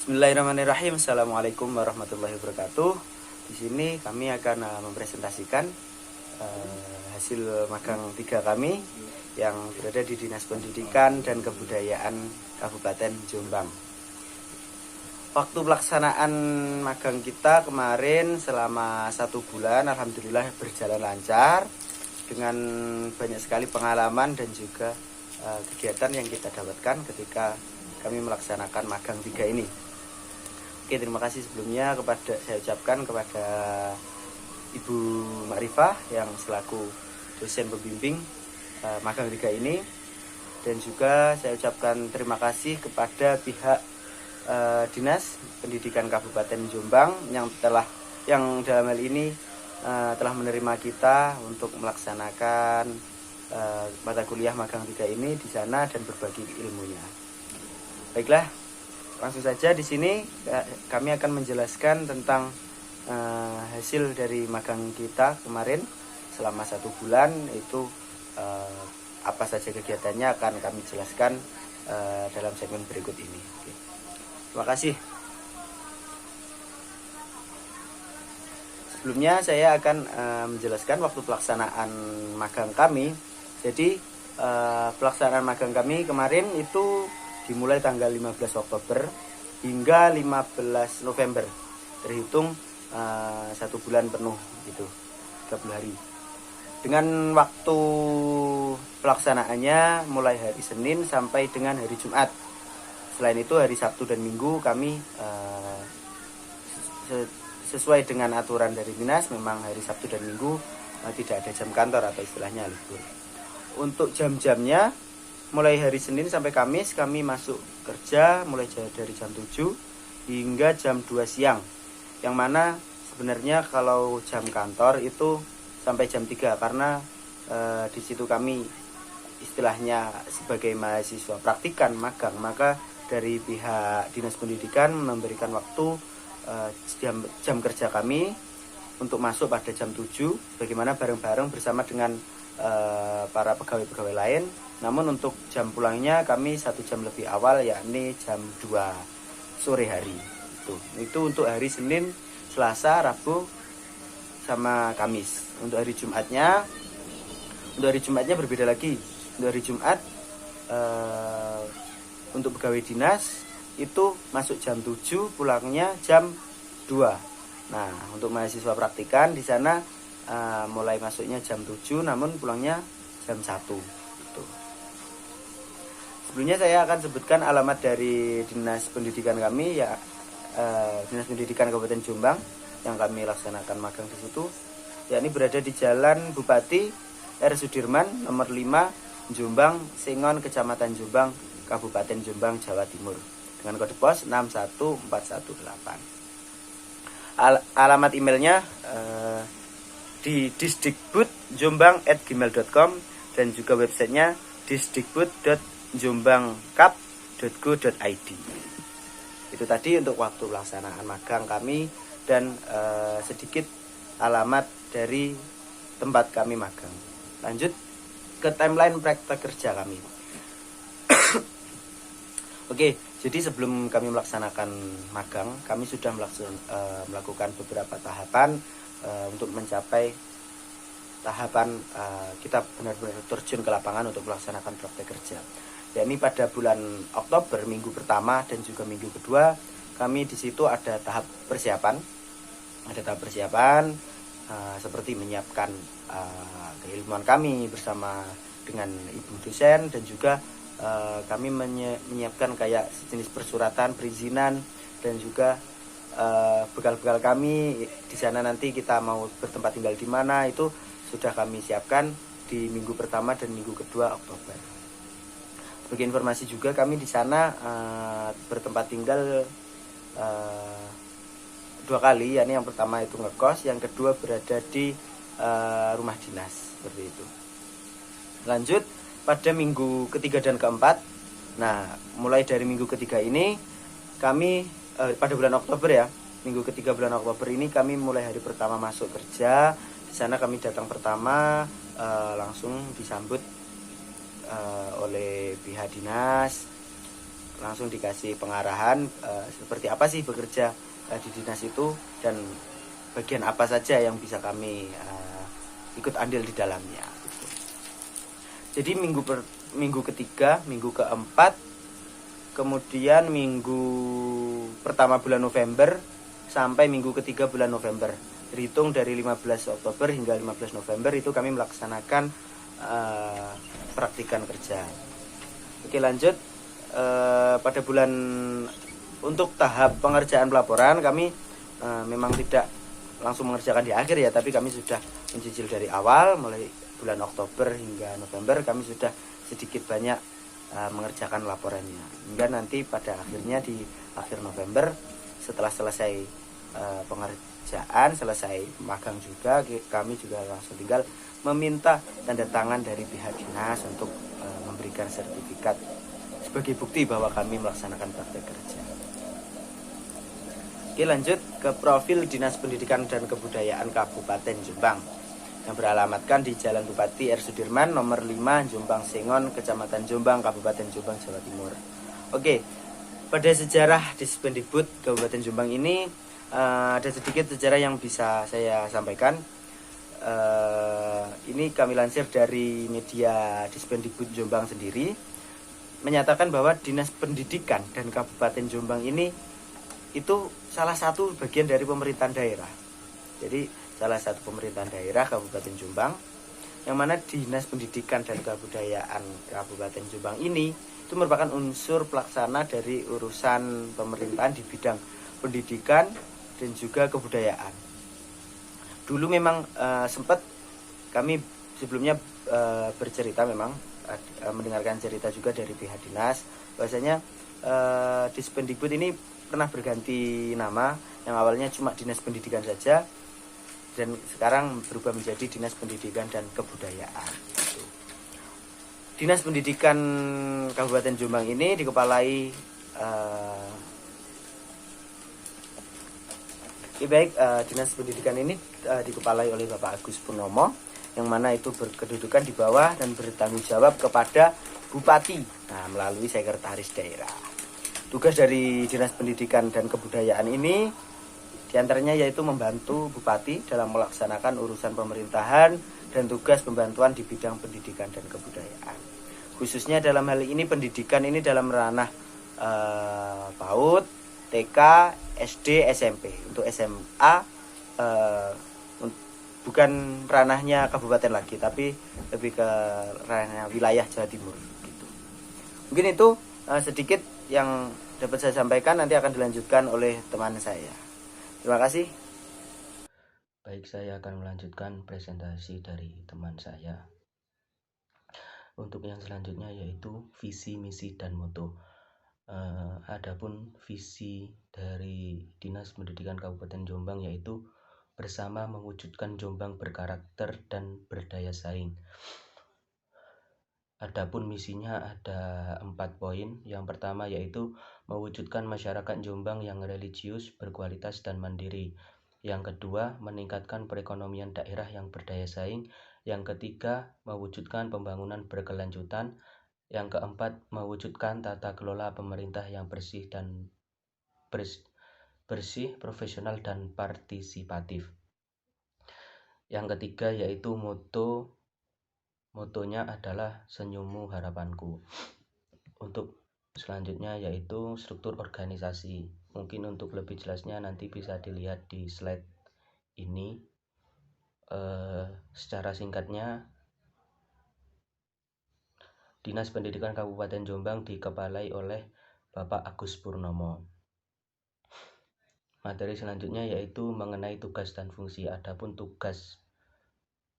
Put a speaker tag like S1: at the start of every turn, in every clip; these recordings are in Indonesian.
S1: Bismillahirrahmanirrahim. Assalamualaikum warahmatullahi wabarakatuh. Di sini kami akan mempresentasikan hasil magang 3 kami yang berada di Dinas Pendidikan dan Kebudayaan Kabupaten Jombang. Waktu pelaksanaan magang kita kemarin selama 1 bulan, alhamdulillah berjalan lancar dengan banyak sekali pengalaman dan juga kegiatan yang kita dapatkan ketika kami melaksanakan magang 3 ini. Oke, terima kasih sebelumnya saya ucapkan kepada Ibu Makrifah yang selaku dosen pembimbing magang 3 ini, dan juga saya ucapkan terima kasih kepada pihak Dinas Pendidikan Kabupaten Jombang yang dalam hal ini telah menerima kita untuk melaksanakan mata kuliah magang 3 ini di sana dan berbagi ilmunya. Baiklah, langsung saja di sini kami akan menjelaskan tentang hasil dari magang kita kemarin selama 1 bulan. Itu apa saja kegiatannya akan kami jelaskan dalam segmen berikut ini. Oke. Terima kasih. Sebelumnya saya akan menjelaskan waktu pelaksanaan magang kami. Jadi pelaksanaan magang kami kemarin itu dimulai tanggal 15 Oktober hingga 15 November, terhitung 1 bulan penuh gitu, 30 hari. Dengan waktu pelaksanaannya mulai hari Senin sampai dengan hari Jumat. Selain itu hari Sabtu dan Minggu kami sesuai dengan aturan dari dinas, memang hari Sabtu dan Minggu tidak ada jam kantor atau istilahnya libur. Untuk jam-jamnya, mulai hari Senin sampai Kamis kami masuk kerja mulai dari jam 7 hingga jam 2 siang. Yang mana sebenarnya kalau jam kantor itu sampai jam 3 karena di situ kami istilahnya sebagai mahasiswa praktikan magang, maka dari pihak Dinas Pendidikan memberikan waktu jam kerja kami untuk masuk pada jam 7, bagaimana bareng-bareng bersama dengan para pegawai-pegawai lain. Namun untuk jam pulangnya kami 1 jam lebih awal, yakni jam 2 sore hari. Itu untuk hari Senin, Selasa, Rabu, sama Kamis. Untuk hari Jumatnya berbeda lagi. Untuk hari Jumat untuk pegawai dinas itu masuk jam 7, pulangnya jam 2. Nah, untuk mahasiswa praktikan di sana mulai masuknya jam 7 namun pulangnya jam 1. Sebelumnya saya akan sebutkan alamat dari Dinas Pendidikan kami, ya Dinas Pendidikan Kabupaten Jombang yang kami laksanakan magang di situ, yakni berada di Jalan Bupati R. Sudirman nomor 5, Jombang, Sengon, Kecamatan Jombang, Kabupaten Jombang, Jawa Timur, dengan kode pos 61418. Alamat emailnya di disdikbudjombang@gmail.com dan juga websitenya disdikbud.jombangkap.go.id. Itu tadi untuk waktu pelaksanaan magang kami dan sedikit alamat dari tempat kami magang. Lanjut ke timeline praktek kerja kami. Oke, jadi sebelum kami melaksanakan magang, kami sudah melakukan beberapa tahapan untuk mencapai tahapan kita benar-benar terjun ke lapangan untuk melaksanakan praktek kerja. Yakni pada bulan Oktober, minggu pertama dan juga minggu kedua, kami di situ ada tahap persiapan. Seperti menyiapkan keilmuan kami bersama dengan ibu dosen, dan juga kami menyiapkan kayak sejenis persuratan perizinan, dan juga bekal-bekal kami di sana nanti kita mau bertempat tinggal di mana itu sudah kami siapkan di minggu pertama dan minggu kedua Oktober. Sebagai informasi juga, kami di sana bertempat tinggal 2 kali, yakni yang pertama itu ngekos, yang kedua berada di rumah dinas, seperti itu. Lanjut pada minggu ketiga dan keempat. Nah, mulai dari minggu ketiga ini kami pada bulan Oktober ya, minggu ketiga bulan Oktober ini kami mulai hari pertama masuk kerja. Di sana kami datang pertama langsung disambut oleh pihak dinas langsung dikasih pengarahan seperti apa sih bekerja di dinas itu dan bagian apa saja yang bisa kami ikut andil di dalamnya gitu. Jadi minggu ketiga, minggu keempat, kemudian minggu pertama bulan November sampai minggu ketiga bulan November. Terhitung dari 15 Oktober hingga 15 November itu kami melaksanakan praktikan kerja. Oke, lanjut. Pada bulan untuk tahap pengerjaan pelaporan kami memang tidak langsung mengerjakan di akhir ya, tapi kami sudah mencicil dari awal mulai bulan Oktober hingga November kami sudah sedikit banyak mengerjakan laporannya hingga nanti pada akhirnya di akhir November setelah selesai pengerjaan, selesai magang juga, kami juga langsung tinggal meminta tanda tangan dari pihak dinas untuk memberikan sertifikat sebagai bukti bahwa kami melaksanakan praktek kerja. Oke, lanjut ke profil Dinas Pendidikan dan Kebudayaan Kabupaten Jombang yang beralamatkan di Jalan Bupati R. Sudirman nomor 5 Jombang Sengon, Kecamatan Jombang, Kabupaten Jombang, Jawa Timur. Oke, pada sejarah Dispendikbud Kabupaten Jombang ini ada sedikit sejarah yang bisa saya sampaikan. Ini kami lansir dari media Dispendikbud Jombang sendiri, menyatakan bahwa Dinas Pendidikan dan Kabupaten Jombang ini itu salah satu bagian dari pemerintahan daerah. Jadi salah satu pemerintahan daerah Kabupaten Jombang, yang mana Dinas Pendidikan dan Kebudayaan Kabupaten Jombang ini itu merupakan unsur pelaksana dari urusan pemerintahan di bidang pendidikan dan juga kebudayaan. Dulu memang sempat kami sebelumnya bercerita, memang mendengarkan cerita juga dari pihak dinas bahwasanya Dispendikbud ini pernah berganti nama, yang awalnya cuma Dinas Pendidikan saja dan sekarang berubah menjadi Dinas Pendidikan dan Kebudayaan. Dinas Pendidikan Kabupaten Jombang ini dikepalai Dinas Pendidikan ini dikepalai oleh Bapak Agus Purnomo, yang mana itu berkedudukan di bawah dan bertanggung jawab kepada Bupati melalui Sekretaris Daerah. Tugas dari Dinas Pendidikan dan Kebudayaan ini diantaranya yaitu membantu Bupati dalam melaksanakan urusan pemerintahan dan tugas pembantuan di bidang pendidikan dan kebudayaan. Khususnya dalam hal ini pendidikan ini dalam ranah PAUD, TK, SD, SMP. Untuk SMA bukan ranahnya kabupaten lagi, tapi lebih ke ranah wilayah Jawa Timur gitu. Mungkin itu sedikit yang dapat saya sampaikan, nanti akan dilanjutkan oleh teman saya. Terima kasih.
S2: Baik, saya akan melanjutkan presentasi dari teman saya. Untuk yang selanjutnya yaitu visi, misi, dan moto. Adapun visi dari Dinas Pendidikan Kabupaten Jombang yaitu bersama mewujudkan Jombang berkarakter dan berdaya saing. Adapun misinya ada 4 poin. Yang pertama yaitu mewujudkan masyarakat Jombang yang religius, berkualitas, dan mandiri. Yang kedua, meningkatkan perekonomian daerah yang berdaya saing. Yang ketiga, mewujudkan pembangunan berkelanjutan. Yang keempat, mewujudkan tata kelola pemerintah yang bersih, profesional, dan partisipatif. Yang ketiga yaitu motonya adalah senyummu harapanku. Untuk selanjutnya yaitu struktur organisasi. Mungkin untuk lebih jelasnya nanti bisa dilihat di slide ini. Secara singkatnya, Dinas Pendidikan Kabupaten Jombang dikepalai oleh Bapak Agus Purnomo. Materi selanjutnya yaitu mengenai tugas dan fungsi. Adapun tugas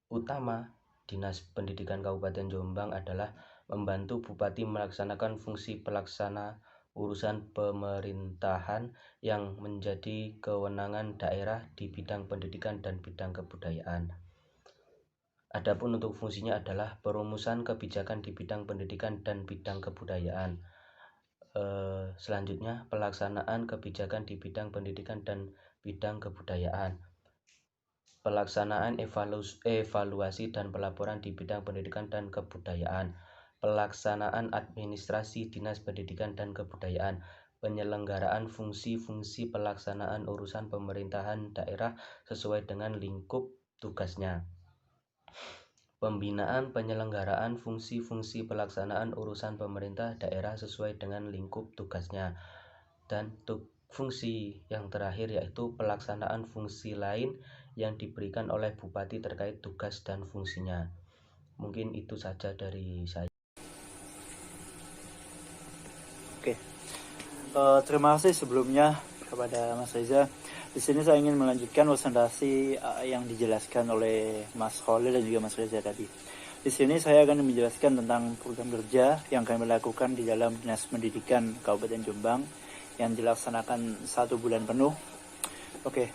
S2: utama Dinas Pendidikan Kabupaten Jombang adalah membantu Bupati melaksanakan fungsi pelaksana urusan pemerintahan yang menjadi kewenangan daerah di bidang pendidikan dan bidang kebudayaan. Adapun untuk fungsinya adalah perumusan kebijakan di bidang pendidikan dan bidang kebudayaan. Selanjutnya, pelaksanaan kebijakan di bidang pendidikan dan bidang kebudayaan. Pelaksanaan evaluasi dan pelaporan di bidang pendidikan dan kebudayaan. pelaksanaan administrasi Dinas Pendidikan dan Kebudayaan, penyelenggaraan fungsi-fungsi pelaksanaan urusan pemerintahan daerah sesuai dengan lingkup tugasnya. Pembinaan penyelenggaraan fungsi-fungsi pelaksanaan urusan pemerintah daerah sesuai dengan lingkup tugasnya. Dan fungsi yang terakhir yaitu pelaksanaan fungsi lain yang diberikan oleh bupati terkait tugas dan fungsinya. Mungkin itu saja dari saya.
S3: Oke, terima kasih sebelumnya kepada Mas Reza. Di sini saya ingin melanjutkan presentasi yang dijelaskan oleh Mas Khalil dan juga Mas Reza tadi. Di sini saya akan menjelaskan tentang program kerja yang kami lakukan di dalam Dinas Pendidikan Kabupaten Jombang yang dilaksanakan 1 bulan penuh. Oke,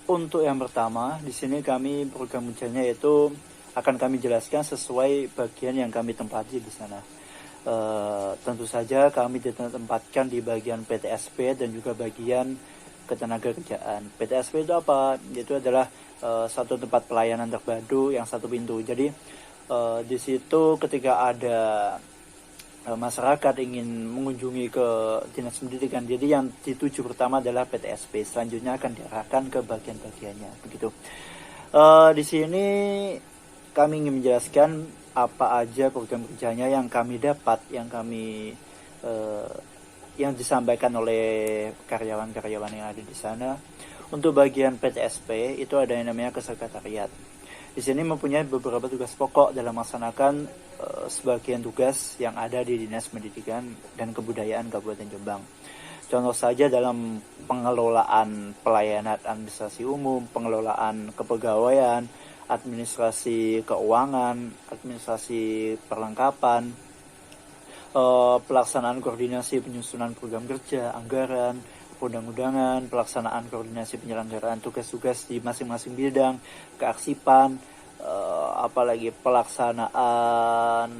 S3: untuk yang pertama di sini kami program kerjanya yaitu akan kami jelaskan sesuai bagian yang kami tempati di sana. Tentu saja kami ditempatkan di bagian PTSP dan juga bagian ketenagakerjaan. PTSP itu apa? Itu adalah satu tempat pelayanan terpadu yang satu pintu. Jadi di situ ketika ada masyarakat ingin mengunjungi ke Dinas Pendidikan, jadi yang dituju pertama adalah PTSP. Selanjutnya akan diarahkan ke bagian-bagiannya. Begitu. Di sini kami ingin menjelaskan apa aja program kerjanya yang kami dapat, yang disampaikan oleh karyawan-karyawan yang ada di sana. Untuk bagian PTSP itu ada yang namanya kesekretariat. Di sini mempunyai beberapa tugas pokok dalam melaksanakan sebagian tugas yang ada di Dinas Pendidikan dan Kebudayaan Kabupaten Jombang. Contoh saja dalam pengelolaan pelayanan administrasi umum, pengelolaan kepegawaian, administrasi keuangan, administrasi perlengkapan, pelaksanaan koordinasi penyusunan program kerja, anggaran, undang-undangan, pelaksanaan koordinasi penyelenggaraan tugas-tugas di masing-masing bidang, kearsipan, apalagi pelaksanaan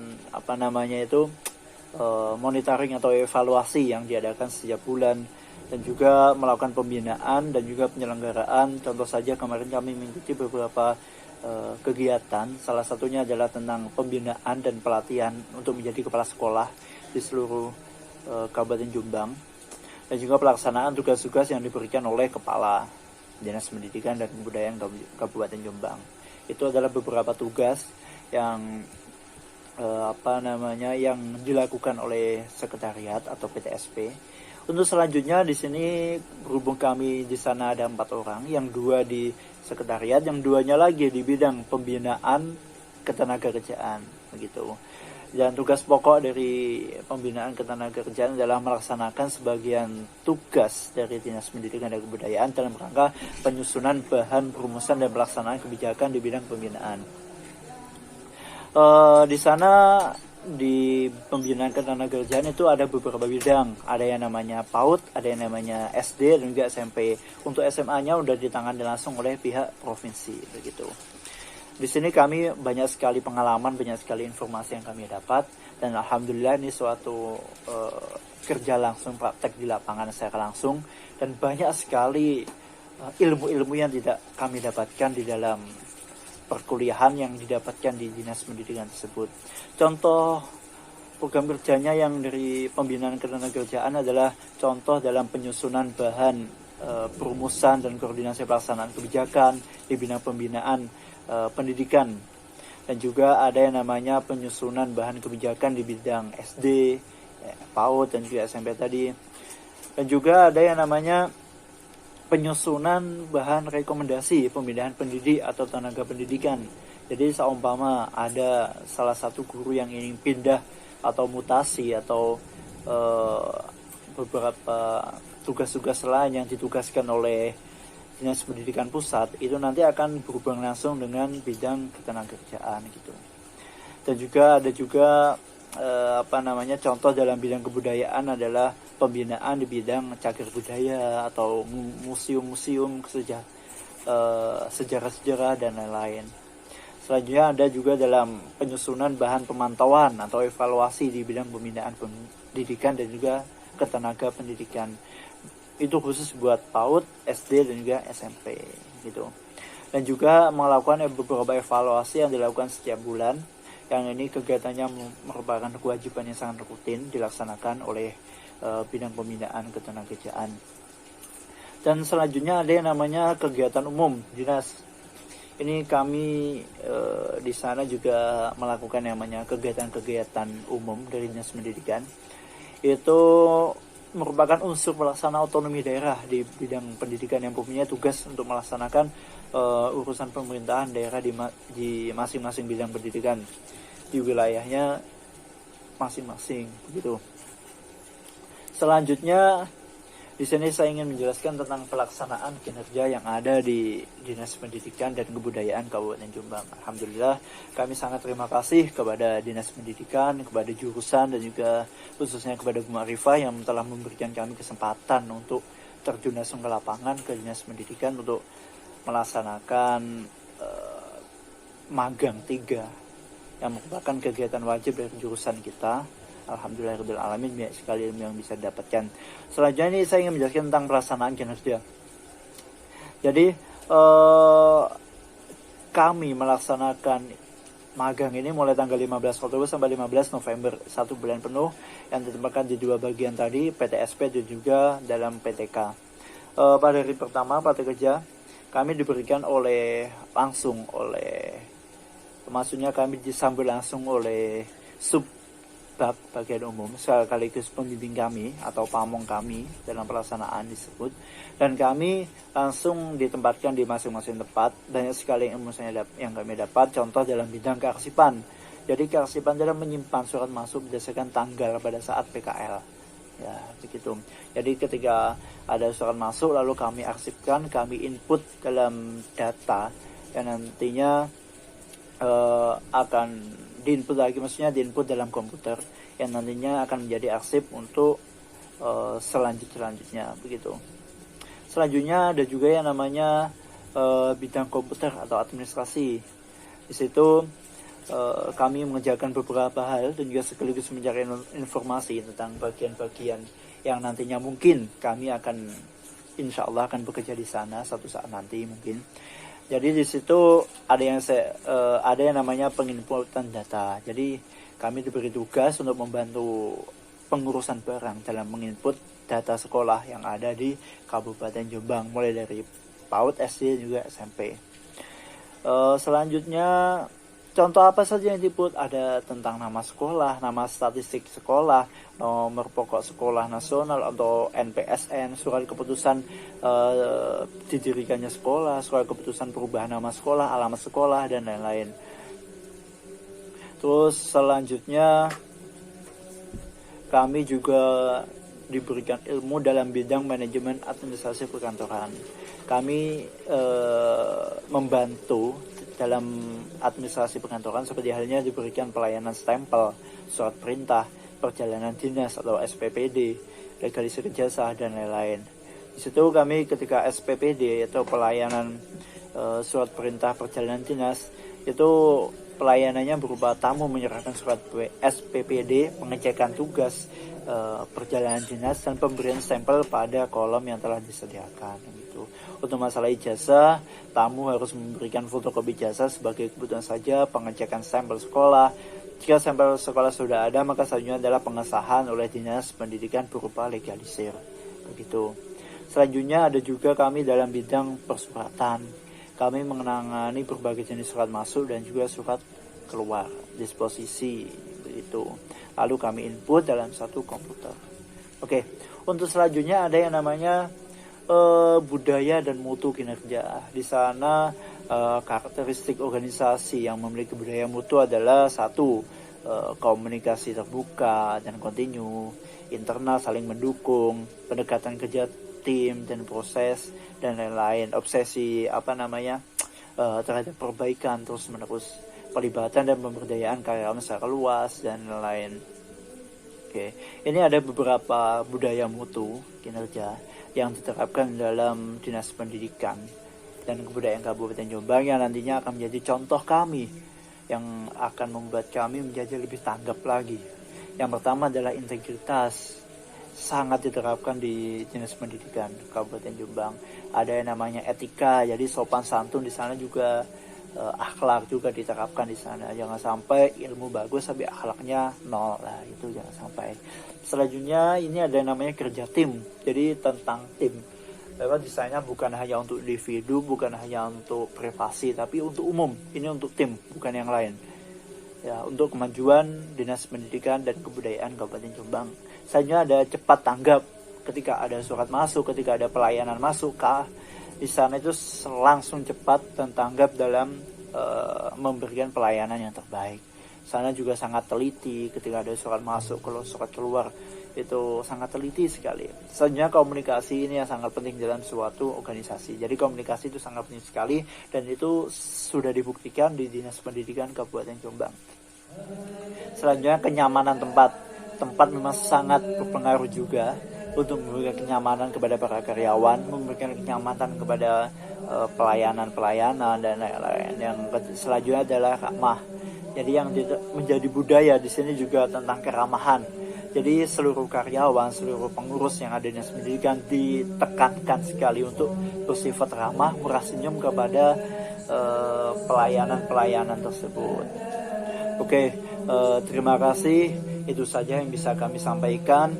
S3: monitoring atau evaluasi yang diadakan setiap bulan, dan juga melakukan pembinaan dan juga penyelenggaraan. Contoh saja kemarin kami mengikuti beberapa kegiatan, salah satunya adalah tentang pembinaan dan pelatihan untuk menjadi kepala sekolah di seluruh Kabupaten Jombang, dan juga pelaksanaan tugas-tugas yang diberikan oleh Kepala Dinas Pendidikan dan Kebudayaan Kabupaten Jombang. Itu adalah beberapa tugas yang yang dilakukan oleh sekretariat atau PTSP. Untuk selanjutnya di sini berhubung kami di sana ada 4 orang, yang 2 di sekretariat, yang 2-nya lagi di bidang pembinaan ketenagakerjaan, begitu. Dan tugas pokok dari pembinaan ketenagakerjaan adalah melaksanakan sebagian tugas dari Dinas Pendidikan dan Kebudayaan dalam rangka penyusunan bahan perumusan dan pelaksanaan kebijakan di bidang pembinaan. Di sana di pembinaan ketenagakerjaan itu ada beberapa bidang, ada yang namanya PAUD, ada yang namanya SD dan juga SMP. Untuk SMA-nya udah ditangani langsung oleh pihak provinsi, begitu. Di sini kami banyak sekali pengalaman, banyak sekali informasi yang kami dapat, dan alhamdulillah ini suatu kerja langsung, praktek di lapangan secara langsung, dan banyak sekali ilmu-ilmu yang tidak kami dapatkan di dalam perkuliahan yang didapatkan di Dinas Pendidikan tersebut. Contoh program kerjanya yang dari pembinaan ketenagakerjaan adalah contoh dalam penyusunan bahan perumusan dan koordinasi pelaksanaan kebijakan di bidang pembinaan pendidikan, dan juga ada yang namanya penyusunan bahan kebijakan di bidang SD, PAUD dan juga SMP tadi, dan juga ada yang namanya penyusunan bahan rekomendasi pembinaan pendidik atau tenaga pendidikan. Jadi seumpama ada salah satu guru yang ingin pindah atau mutasi atau beberapa tugas-tugas lain yang ditugaskan oleh Dinas Pendidikan Pusat, itu nanti akan berhubung langsung dengan bidang ketenagakerjaan gitu. Dan juga ada juga contoh dalam bidang kebudayaan adalah pembinaan di bidang cagar budaya atau museum-museum sejarah-sejarah dan lain-lain. Selanjutnya ada juga dalam penyusunan bahan pemantauan atau evaluasi di bidang pembinaan pendidikan dan juga ketenaga pendidikan. Itu khusus buat PAUD, SD dan juga SMP gitu. Dan juga melakukan beberapa evaluasi yang dilakukan setiap bulan, yang ini kegiatannya merupakan kewajiban yang sangat rutin dilaksanakan oleh bidang pembinaan ketenagakerjaan. Dan selanjutnya ada yang namanya kegiatan umum dinas. Ini kami di sana juga melakukan yang namanya kegiatan-kegiatan umum dari dinas pendidikan. Itu merupakan unsur pelaksana otonomi daerah di bidang pendidikan yang mempunyai tugas untuk melaksanakan urusan pemerintahan daerah di masing-masing bidang pendidikan di wilayahnya masing-masing begitu. Selanjutnya di sini saya ingin menjelaskan tentang pelaksanaan kinerja yang ada di Dinas Pendidikan dan Kebudayaan Kabupaten Jombang. Alhamdulillah kami sangat terima kasih kepada Dinas Pendidikan, kepada jurusan dan juga khususnya kepada Bu Marifah yang telah memberikan kami kesempatan untuk terjun langsung ke lapangan ke Dinas Pendidikan untuk melaksanakan magang 3 yang merupakan kegiatan wajib dari jurusan kita. Alhamdulillahirrahmanirrahim, banyak sekali ilmu yang bisa didapatkan. Selanjutnya ini saya ingin menjelaskan tentang pelaksanaan kinerja. Jadi kami melaksanakan magang ini mulai tanggal 15 Oktober sampai 15 November, 1 bulan penuh yang ditempatkan di 2 bagian tadi, PTSP dan juga dalam PTK. Pada hari pertama praktek kerja kami diberikan maksudnya kami disambut langsung oleh subbab bagian umum sekaligus pembimbing kami atau pamong kami dalam pelaksanaan disebut, dan kami langsung ditempatkan di masing-masing tempat. Banyak sekali ilmu yang kami dapat, contoh dalam bidang kearsipan. Jadi kearsipan dalam menyimpan surat masuk berdasarkan tanggal pada saat PKL, ya begitu. Jadi ketika ada surat masuk lalu kami arsipkan, kami input dalam data yang nantinya akan diinput lagi, maksudnya diinput dalam komputer yang nantinya akan menjadi arsip untuk selanjutnya begitu. Selanjutnya ada juga yang namanya bidang komputer atau administrasi. Di situ kami mengerjakan beberapa hal dan juga sekaligus mencari informasi tentang bagian-bagian yang nantinya mungkin kami akan insya Allah akan bekerja di sana suatu saat nanti mungkin. Jadi di situ ada yang namanya penginputan data. Jadi kami diberi tugas untuk membantu pengurusan barang dalam menginput data sekolah yang ada di Kabupaten Jombang, mulai dari PAUD, SD juga SMP. Selanjutnya contoh apa saja yang diinput, ada tentang nama sekolah, nama statistik sekolah, nomor pokok sekolah nasional atau NPSN, surat keputusan didirikannya sekolah, surat keputusan perubahan nama sekolah, alamat sekolah, dan lain-lain. Terus selanjutnya kami juga diberikan ilmu dalam bidang manajemen administrasi perkantoran. Kami membantu dalam administrasi perkantoran seperti halnya diberikan pelayanan stempel, surat perintah, perjalanan dinas atau SPPD, legalisasi jasa, dan lain-lain. Di situ kami ketika SPPD atau pelayanan surat perintah perjalanan dinas itu pelayanannya berupa tamu menyerahkan surat SPPD, pengecekan tugas perjalanan dinas, dan pemberian stempel pada kolom yang telah disediakan gitu. Untuk masalah ijazah, tamu harus memberikan fotokopi ijazah sebagai kebutuhan saja, pengecekan stempel sekolah. Jika stempel sekolah sudah ada, maka selanjutnya adalah pengesahan oleh Dinas Pendidikan berupa legalisir begitu. Selanjutnya ada juga kami dalam bidang persuratan. Kami menangani berbagai jenis surat masuk dan juga surat keluar disposisi begitu. Lalu kami input dalam satu komputer. Oke, untuk selanjutnya ada yang namanya budaya dan mutu kinerja. Di sana karakteristik organisasi yang memiliki budaya mutu adalah satu, komunikasi terbuka dan kontinu, internal saling mendukung, pendekatan kerja tim dan proses, dan lain-lain. Obsesi terhadap perbaikan terus menerus, pelibatan dan pemberdayaan karyawan secara luas, dan lain-lain. Oke, ini ada beberapa budaya mutu kinerja yang diterapkan dalam Dinas Pendidikan dan Kebudayaan Kabupaten Jombang yang nantinya akan menjadi contoh kami yang akan membuat kami menjadi lebih tanggap lagi. Yang pertama adalah integritas, sangat diterapkan di Dinas Pendidikan Kabupaten Jombang. Ada yang namanya etika, jadi sopan santun di sana juga akhlak juga diterapkan di sana. Jangan sampai ilmu bagus tapi akhlaknya nol lah, itu jangan sampai. Selanjutnya ini ada yang namanya kerja tim. Jadi tentang tim. Lewat desainnya bukan hanya untuk individu, bukan hanya untuk privasi, tapi untuk umum. Ini untuk tim, bukan yang lain. Ya, untuk kemajuan Dinas Pendidikan dan Kebudayaan Kabupaten Jombang. Selanjutnya ada cepat tanggap. Ketika ada surat masuk, ketika ada pelayanan masuk, di sana itu langsung cepat dan tanggap dalam memberikan pelayanan yang terbaik. Sana juga sangat teliti ketika ada surat masuk, kalau surat keluar itu sangat teliti sekali. Selanjutnya komunikasi ini yang sangat penting dalam suatu organisasi. Jadi komunikasi itu sangat penting sekali dan itu sudah dibuktikan di Dinas Pendidikan Kabupaten Jombang. Selanjutnya kenyamanan tempat. Tempat memang sangat berpengaruh juga untuk memberikan kenyamanan kepada para karyawan, memberikan kenyamanan kepada pelayanan dan lain-lain. Yang selanjutnya adalah ramah. Jadi yang menjadi budaya di sini juga tentang keramahan. Jadi seluruh karyawan, seluruh pengurus yang ada di Dinas Pendidikan ditekankan sekali untuk bersifat ramah, murah senyum kepada pelayanan tersebut. Oke, terima kasih. Itu saja yang bisa kami sampaikan.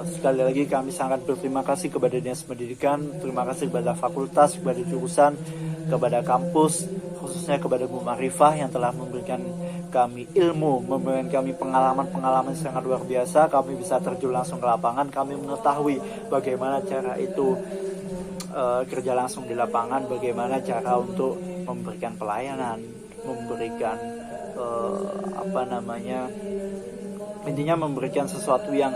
S3: Sekali lagi kami sangat berterima kasih kepada Dinas Pendidikan, terima kasih kepada fakultas, kepada jurusan, kepada kampus, khususnya kepada Bu Marifah yang telah memberikan kami ilmu, memberikan kami pengalaman-pengalaman sangat luar biasa. Kami bisa terjun langsung ke lapangan, kami mengetahui bagaimana cara itu kerja langsung di lapangan, bagaimana cara untuk memberikan pelayanan, memberikan intinya memberikan sesuatu yang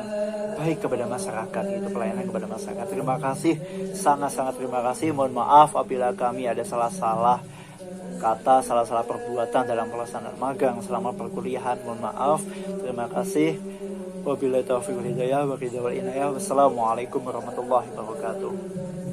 S3: baik kepada masyarakat, itu pelayanan kepada masyarakat. Terima kasih, sangat-sangat terima kasih. Mohon maaf apabila kami ada salah-salah kata, salah-salah perbuatan dalam pelaksanaan magang selama perkuliahan. Mohon maaf. Terima kasih. Wabillahi taufiq wal hidayah wa ridha wal inayah. Wassalamualaikum warahmatullahi wabarakatuh.